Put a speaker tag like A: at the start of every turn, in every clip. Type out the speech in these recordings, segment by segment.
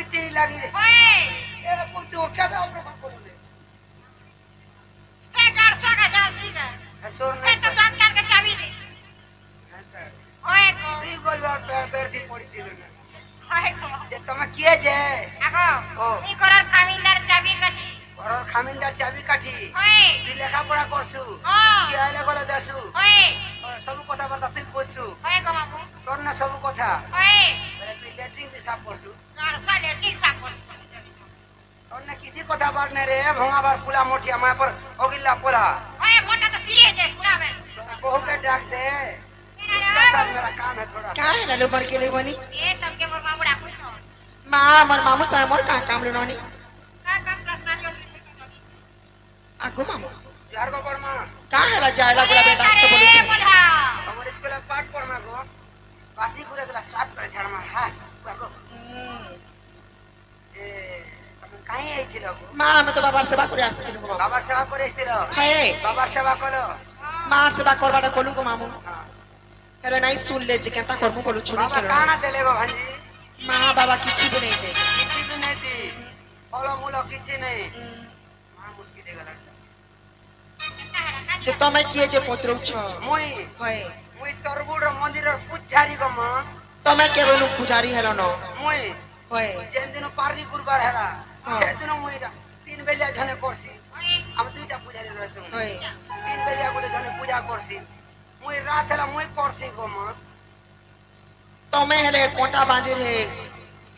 A: मिट्टी लगी रे
B: ओए
A: ए कुत्ते वो क्या ऑपरेशन करोगे
B: हे गार्सो का जासी का
A: हसोर
B: हे
A: नहीं
B: तो दांत कान के चाबी दे ओए को
A: तुई गोल पैर थी पड़ी थी
B: ओए को
A: जे तुम किए जे
B: আগো
A: ओ
B: ই করার খামিনদার চাবি কাটি
A: ঘরের খামিনদার চাবি কাঠি
B: ওই
A: তুই লেখাপড়া করছু কি আইলে গলে দেছু
B: ওই
A: সবু কথাবার্তা তুই কইছু
B: ওই গো মামু
A: তোর না সবু কথা
B: ওই
A: তুই লেট্রিন হিসাব করছু
B: গার্সো লেটি সাপোর্ট
A: তোর না কিছু কথা বার নে রে ভঙাবার পুলা মোটিয়া মায় পর অগিল্লা পোলা
B: ওই মোটা তো চিড়িয়ে দে পুরাবে
A: कहू के डाक दे मेरा काम है थोड़ा
C: क्या है लालो बर के ले बनी
B: ए तमके मोर मामू डाकू छो
C: माँ मर मामू सा मोर का काम ले नोनी
B: का काम प्रश्न के
C: आगो मामू
A: यार को पढ़मा
C: का है ला जायला गुला बेटा से बोलू छे
B: बोला
A: हमर स्कूल में पाठ पढ़मा गो बासी घुरे तला सात पर झाड़मा हा को ए तुम काई आई थिलो
C: माँ मैं तो बाबा सेवा करे आसे दिनु मामू
A: बाबा सेवा करे थिलो
C: है
A: बाबा सेवा करो
C: माँ सेवा करबा कोलू को मामू हेले नहीं सुन ले जे केता करमु बोलू छुनी
A: बाबा
C: के
A: काना देले गो भांजी
C: माँ बाबा किछि भी नहीं दे
A: किछि भी नहीं दी फलो मूलो किछि नहीं मां मुस्की देगा लगता
C: जे तमे किए जे पचरौ छ
A: मुई
C: है
A: तरबुड़ मंदिर पूजारी गो मां
C: तमे के बोलू पुजारी हेलो न
A: मुई
C: है
A: जेन दिन पारनी गुरुवार हेला से दिन मुई 3 बेलिया झने करसी हम दुईटा पूजारी रहसु
C: है
A: 3 बेलिया गोटे झने पूजा करसी मुई रात हेला मुई करसी गो मां
C: तमे हेले कोंटा बांजी रे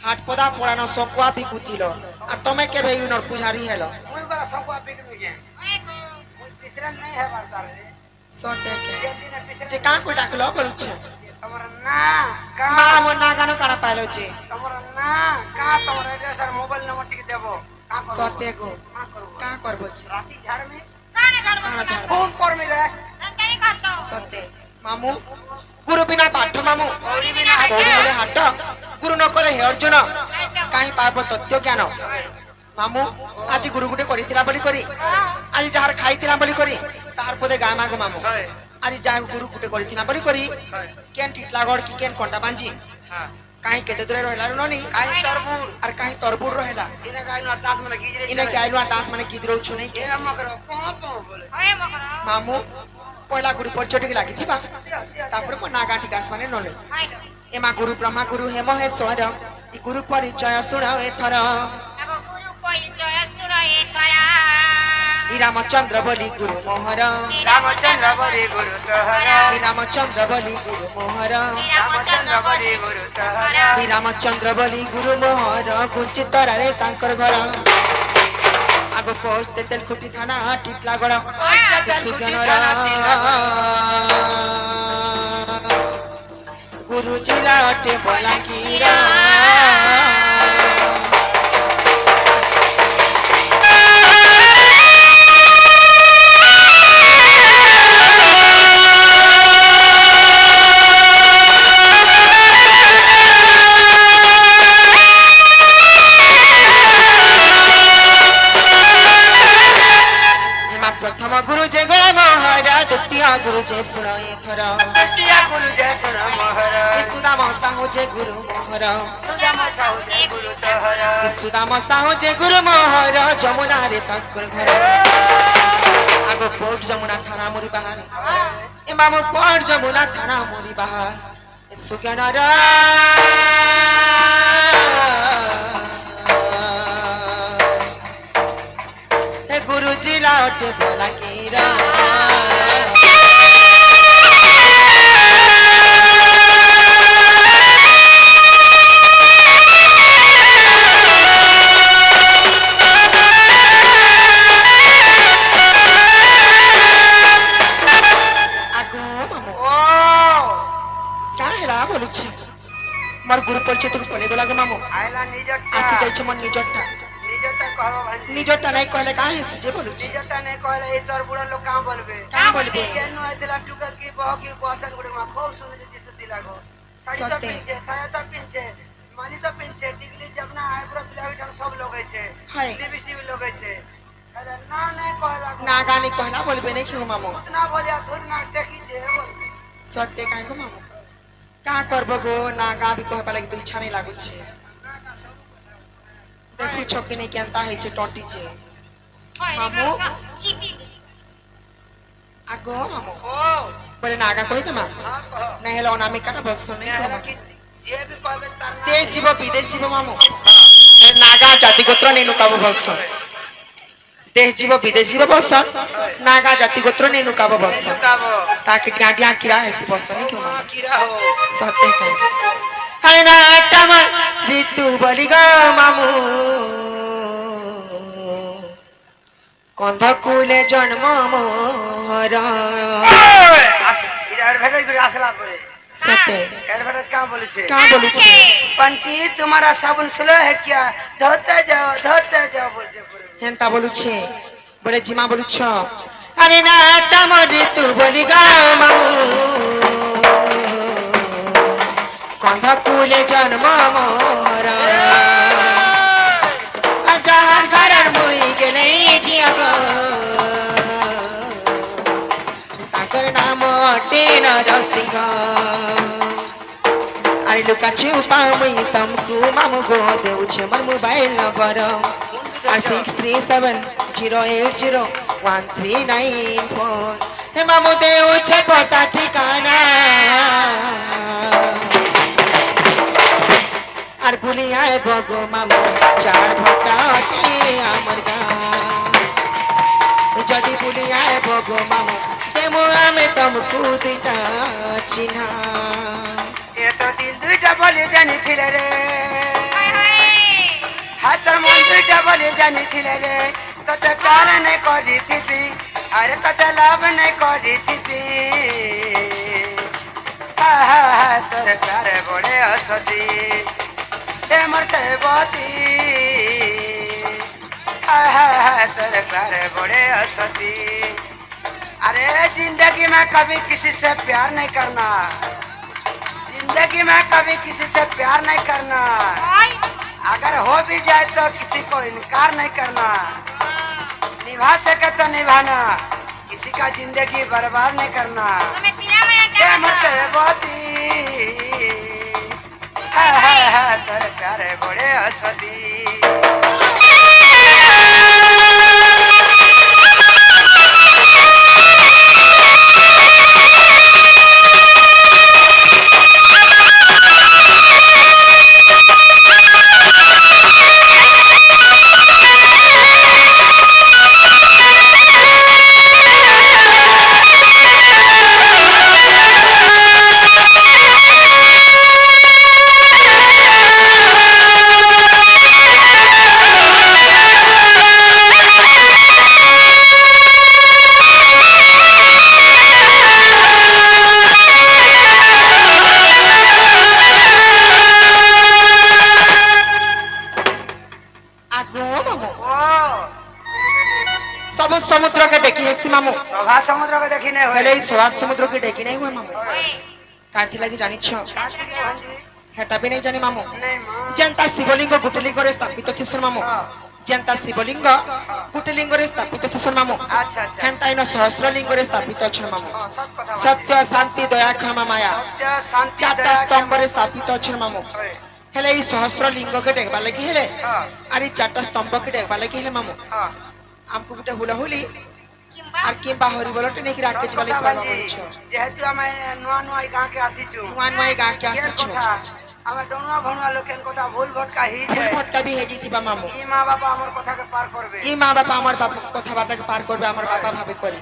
C: हाट पदा पड़ानो सकुआ भी कुतिलो और तमे के भई उनर पुजारी हेलो
A: मुई गला सबको पिकनिक गए
B: ओए को
A: मुई पिसरन नहीं है बार तारे
C: सते के
A: जेन दिन पिसरन
C: जे का को डाकलो बोलू छे
A: तमरा ना का
C: माँ मोर ना गानो काना पाइलो छे
A: तमरा ना का तमरा एड्रेस और मोबाइल नंबर टिक देबो का करो
C: सते को
A: का करो
C: का करबो छे
A: राती झाड़ में
B: काने घर
C: काना झाड़
A: फोन कर मिले
B: अंतरी कहतो
C: सते मामू गुरु बिना पाठ मामू
A: गौरी बिना
C: गौरी बिना हाट गुरु न करे हे अर्जुन काई पाबो तत्व ज्ञान मामू आज गुरु गुटे करिथिला बोली करी आज जहार खाइथिला बोली करी तार पदे गा मागो मामू आज जा गुरु गुटे करिथिला बोली करी केन टिटला गड़ की केन कोंटा बांजी
A: हां
C: काई केते दूरे रहला ननी
A: काई तरबुड़
C: और काई तरबुड़ रहला
A: इने गाइनो दांत में गिजरे
C: इने के आइलो दांत माने गिजरो छु नहीं के
A: ए मकरो पो बोले
B: ओए मकरा
C: मामू पहिला गुरु परिचय टिक लागि थिबा तापर को नागा टिकास माने नले
B: हाय
C: एमा गुरु ब्रह्मा गुरु हे महेश्वर ई गुरु परिचय सुनाओ एथर
B: আগো গুরু পরিচয় সুরায়ে তারা
C: ई रामचंद्र बोली गुरु मोहर
A: रामचंद्र बड़ी गुरु तहरा
C: ई रामचंद्र बोली गुरु मोहर
A: रामचंद्र बड़ी गुरु तहरा
C: ई रामचंद्र बोली गुरु मोहर कुंचितरा रे तांकर घर आगो पोस्ट तेल खुटी थाना टिटला गड़ सुगनरा गुरु जिला अटे बोला कीरा प्रथम गुरु जय गो महारा द्वितीय गुरु जय सुनो एथर
A: कृष्णिया गुरु जय सुन मोहर
C: सुदाम साहु जय गुरु मोहर
A: सुदाम साहु जय गुरु तहरा
C: सुदाम साहु जय गुरु मोहर जमुना रे तकर घर आगो पोर्ट जमुना थाना मोरी बाहर ए मामू पोर्ट जमुना थाना मोरी बाहर सुगनरा हे गुरु जिला अटे बोला कीरा मोर गुरु परिचय तो पले गला ग मामू
A: आइला निजटा
C: आसी जाय छ मन निजटा
A: निजटा कहबो भांजी
C: निजटा नहीं कहले काहे से जे बोलु छी
A: निजटा नहीं कहले ए तोर बुढ़ा लोग का बोलबे
C: का बोलबे
A: केनो आइतला टुकर की बह की बसन गुड़े में खूब सुन जे सुती लागो साड़ी तो
C: सत्य।
A: पिनछे साया तो पिनछे माली तो पिनछे टिकली जबना आइब्रो ब्लाउज हम सब लोगे छे
C: हाय।
A: लिपस्टिक लोगे छे अरे ना नहीं कहला
C: ना गानी कहला बोलबे नहीं क्यों मामू
A: उतना बोलिया थोड़ी ना टेकी छे बोलबे
C: सत्य काहे को मामू का करबो गो ना गा भी कहबा लागि तो इच्छा नहीं लागु छी ଦେଖୁଛ କି ନାଇଁ କେନ୍ତା ହେଇଛି ଟଟିଛି
B: হয়
C: মামু।
B: রেগুলার চিপি
C: ଆଗ ମାମୁ
A: ଓ
C: ବୋଲେ ନାଗା କହିଦେମା
A: ହଁ କହ
C: ନାଇଁ ହେଲେ ଅନାମିକାଟା ବସ ନାଇଁ
A: ନେହର
C: କହ
A: କି ଯିଏ ବି କହିବେ ତାର ନାଁ
C: ଦେଶ ଯିବ ବିଦେଶ ଯିବ ମାମୁ
A: ହଁ
C: ଏ ନାଗା ଜାତି ଗୋତ୍ର ନେଇ ନୁକାବ ବସ ଦେଶ ଯିବ ବିଦେଶ ଯିବ ବସ ନାଗା ଜାତି ଗୋତ୍ର ନେଇ ନୁକାବ ବସ
A: ଲୁକାବ
C: ତାକି ଟିଆ ଟିଆ କିରା ହେସି ବସ ନାଇଁ
A: ଓ
C: କେଉ
A: ମା
C: ମାମୁ
A: କିରା ହୋ
C: ସତେ କହ ହରେ ନା ଟମ ঋতু বলি গো মামু কন্ধকুলে জন্ম মোহর
A: इधर भेटे फिर असला पड़े
C: সতে
A: एडवर्टाइज कहाँ बोले छे
C: কা বলুছে
A: पंटी तुम्हारा साबुन स्लो है क्या धोते जाओ बोल छे पूरे
C: হেনতা বলুছে বলে জিমা বলুছ আরে না টম ঋতু বলি গো মামু কন্ধকুলে জন্ম মোহর যাহার ঘরের মুই গেলে ঝিয়া গো তাকর নাম অটে নরসিংহ আরে লুকা চুপা মুই তমকু মামু গো দেউছে মোর মোবাইল নম্বর আর 6370801394 হে মামু দেউছে পতা ঠিকানা আর ভুলিয়ায় বগো মামু চার ভটা অটে আমার গাঁ যদি ভুলিয়ায় বগো মামু তেমু আমি তমকু দুইটা চিহ্না
A: ये तो दिल दुईटा बोले जानी थिले रे
B: হয় হয়
A: हातर मन दुईटा बोले जानी थिले रे तते प्यार नहीं करी थी अरे तते लाभ नहीं करी थी तोर प्यार बड़े हसती ते मरते बती तोर प्यार बड़े हसती अरे जिंदगी में कभी किसी से प्यार नहीं करना जिंदगी में कभी किसी से प्यार नहीं करना
B: হয়
A: अगर हो भी जाए तो किसी को इनकार नहीं करना निभा सके तो निभाना किसी का जिंदगी बर्बाद नहीं करना
B: তুমি পিনা মানে
A: ये
B: দেখো
A: मत बोती तेरे प्यारे बड़े हसदी
C: আগো মামু
A: ओ
C: সব সমুদ্রকে ডেকি হেসি মামু
A: प्रभा समुद्र को देखी नहीं
C: হেলে
A: हुए
C: এই সভা সমুদ্রকে ডেকি নাই হুয়ে মামু
B: হয়
C: কাঁথি লাগি জানিছ হেটা বি নাই জানি মামু
A: नहीं मां
C: যেনতা শিবলিঙ্গ গুটলিঙ্গরে স্থাপিত থিসর মামু
A: हाँ,
C: যেনতা শিবলিঙ্গ গুটলিঙ্গরে স্থাপিত থিসর মামু
A: अच्छा अच्छा
C: হেনতা ইন সহস্রলিঙ্গরে স্থাপিত অছন মামু
A: हाँ, सब कथा
C: সত্য শান্তি দয়া ক্ষমা মায়া
A: सत्य शांति
C: চারটা
A: दया
C: স্তম্ভরে স্থাপিত অছন মামু
A: होए,
C: হেলে এই সহস্র লিঙ্গকে দেখবা লাগি হেলে
A: हाँ,
C: আর এই চারটা স্তম্ভকে দেখবা লাগি হেলে মামু
A: हाँ,
C: আমকু গুটে হুলাহুলি
B: কিংবা
C: আর কিংবা হরিবলটে নেকি রাখে
A: सब
C: চলে
A: कथा
C: পড়বা
A: बाजी
C: বলছ
A: जेहेतु आमे नुआ नुआ ई गां के आसीचु
C: নয় নয় গাঁকে
A: ये
C: আসিছ
A: कथा आमे डोनुआ भनुआ लोकेन कथा भूल भटका ही
C: ভুল
A: जाए
C: ভটকা বি হেজিথিবা মামু
A: ई माँ बापा हमर कथा के पार करबे
C: এই মা বাবা আমার বাবা কথাবার্তাকে পার করবে আমার বাবা ভাবে করে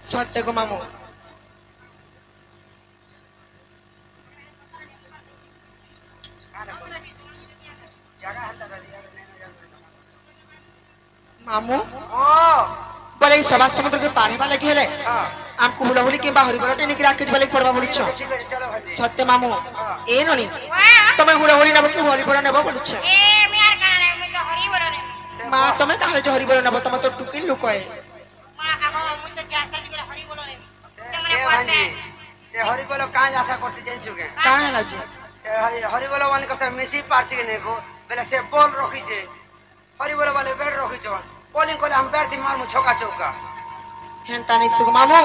C: সত্য গো মামু
A: जगह हल्ला कर दिया नहीं
C: মামু
A: ओ
C: বলে এই সভা সমুদ্রকে পার হেবা লাগি হেলে
A: हाँ
C: আমকু হুলাহুলি কিংবা হরিবলটে নেকি রাখে চলে পড়বা বলছ
A: ठीक है चलो भाजी
C: সত্য মামু এ ননি
B: ওয়া
C: তুমি হুলাহুলি নেব কি হরিবল নেব বলছ
B: এ আমি আর কানা নাই আমি তো হরি বলো রে
C: মা তুমি কাহলে যে হরিবল নেব তোমার তো টুকিল লোক হয়
B: মা আগো আমি তো চাসা বিগরে হরি বলো রে সে মানে
A: ये
B: পাশে
A: भाजी से हरि बोलो काज आशा करते जन चुके
C: কাহ হেলা যে
A: हरि बोलो वाले कसे मिसी पारसी के नेको बेला से बोल रखी छे हरि बोलो वाले बेड रखी छ बोलिंग कोले हम बेड थी मार मु छोका चौका
C: হেনতা নেই সুগ মামু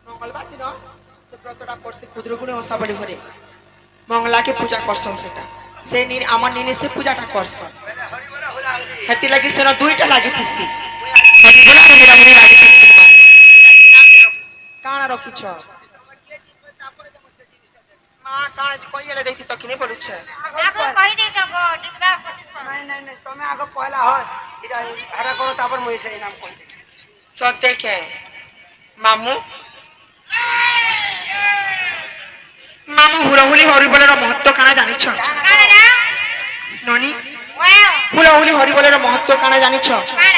C: মঙ্গলবার দিন ব্রতটা করছে ক্ষুদ্রগুণে ওসা বলি করে মঙ্গলাকে পূজা করছন সেটা সে আমার নিনে সে পূজাটা করছন হেতি লাগি সেন দুইটা লাগিতেছি হরিবলা আর হুড়াহুড়ি লাগিতেছি কাଣା রখিছ মা কাଣା যে কইলে দেখি তো কিনে বলুছে
B: ଆଗରୁ କହିଦେଇଥିବ ଜିତିବାକୁ କୋସିସ କର
A: ନାଇଁ ନାଇଁ ନାଇଁ ତମେ ଆଗ ପହଲା ହ ଏଇଟା ଭାড়ା କର ତାପରେ ମୁଇଁ ସେଇ ନାମ କହିଦେବି
C: সত্যি কে মামু মামু হুড়াহুড়ি হরিবলের মহত্ব কাଣା জানিছ
B: କାଣ ନା
C: ননি
B: ୱାଓ
C: হুড়াহুড়ি হরিবলের মহত্ব কাଣା জানিছ
B: କାଣ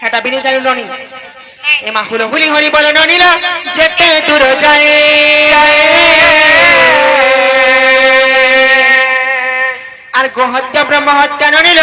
C: এটা বিনি জানি ননি
B: ନାଇଁ
C: এমা হুড়াহুড়ি হরিবল ননিলা যেতে দূর যায় আর গোহত্যা ব্রহ্মহত্যা ননিলা